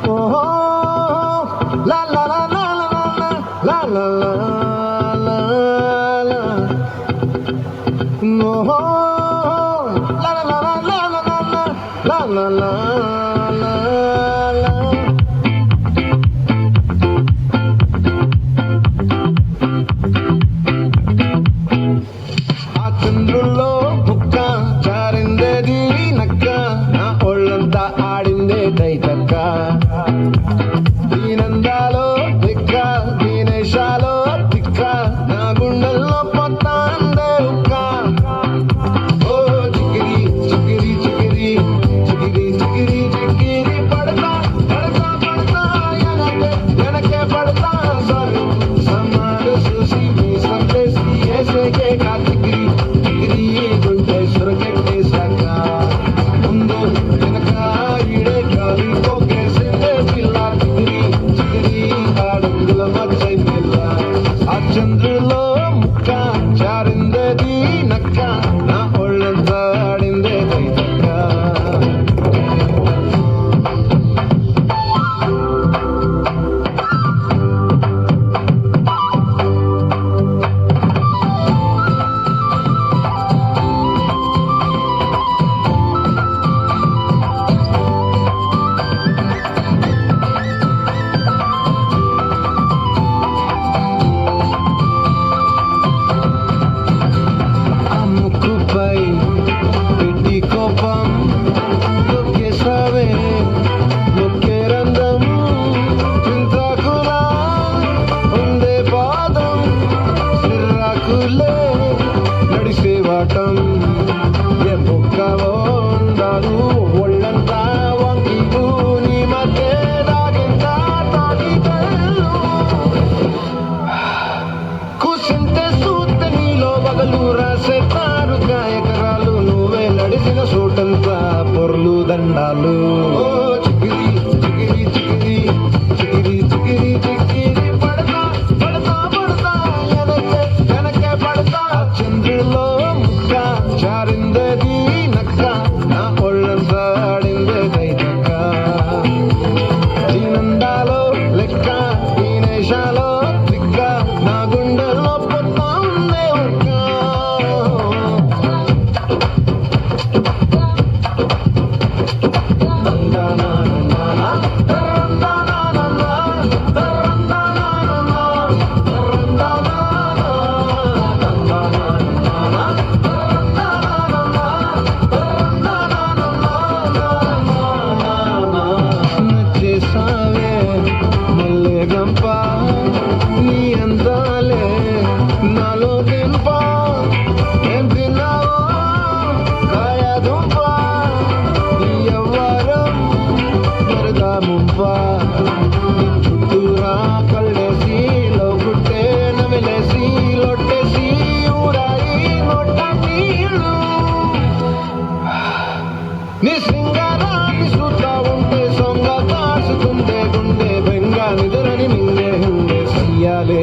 ఓహో లా లా లా లా లా లా లా లా లా ఓహో లా లా లా లా లా లా లా లా లా ఆ చంద్రుల్లో బుక్క జారిందేది నక్క నా ఒళ్ళంతా ఆడిందే దైతక్క దీనందాలో దిక్క దీనేశాలో దిక్క నా గుండెల్లో పొత్తాందే ఉక్క ఓ చికిరి చికిరి చికిరి చికిరి చికిరి చికిరి పడతా పడతా పడతా వెనకే పడతా సరు సమాడు చూసి మీ సందేశి ఏసేకే కా చికిరి చికిరి గుండె సురకెట్టేశాక ముందు వెనక ఈడే గాలి పోకేసిందే పిల్ల చికిరి చికిరి ఆడుగుల మచ్చై పిల్ల ఆ చంద్రులో ముక్క జారిందేది నక్క నా ఒళ్ళంతా ఆడిందే దైతక్క ముక్కుపై పెట్టి కోపం నొక్కేసావే నొక్కే రంధ్రం చింతాకులా ఉండే పాదం సిర్రాకులే నడిసే వాటం ఏ బొక్కవో ఉండాలు ఒళ్ళంతా వంకిలు నీ మధ్య దాగిందా తాగి కూసింటే సూత్తే నీలో వగలు రాసే తారుగా ఎకరాలు నువ్వే నడిచిన చోటంతా పొర్లు దండాలు ఓ చికిరి చికిరి చికిరి చికిరి చికిరి చికిరి పడతా పడతా పడతా వెనకే పడతా చంద్రులో ముక్క జారిందేది నక్క నా ఒళ్ళంతా ఆడిందే దైతక్క దీనందాలో లెక్క దీనేశాలో దిక్క నా గుండెల్లో పొత్తా ఉందే ఒక్క నచ్చేసావే మల్లె గంప నీ అందాలే నాలో దింప ఏం తిన్నావో కాయ దుంప నీ యవ్వారం మరదా ముంప నీ చుట్టూరా కళ్ళేసి లోగుట్టే నమిలేసి లొట్టేసి ఊరాయి నొట్ట నీళ్ళు నీ సింగారాన్ని చూస్తా ఉంటే సొంగ కాసుకుందే గుండె బెంగా నిదురని మింగే ఉండే సయ్యాలే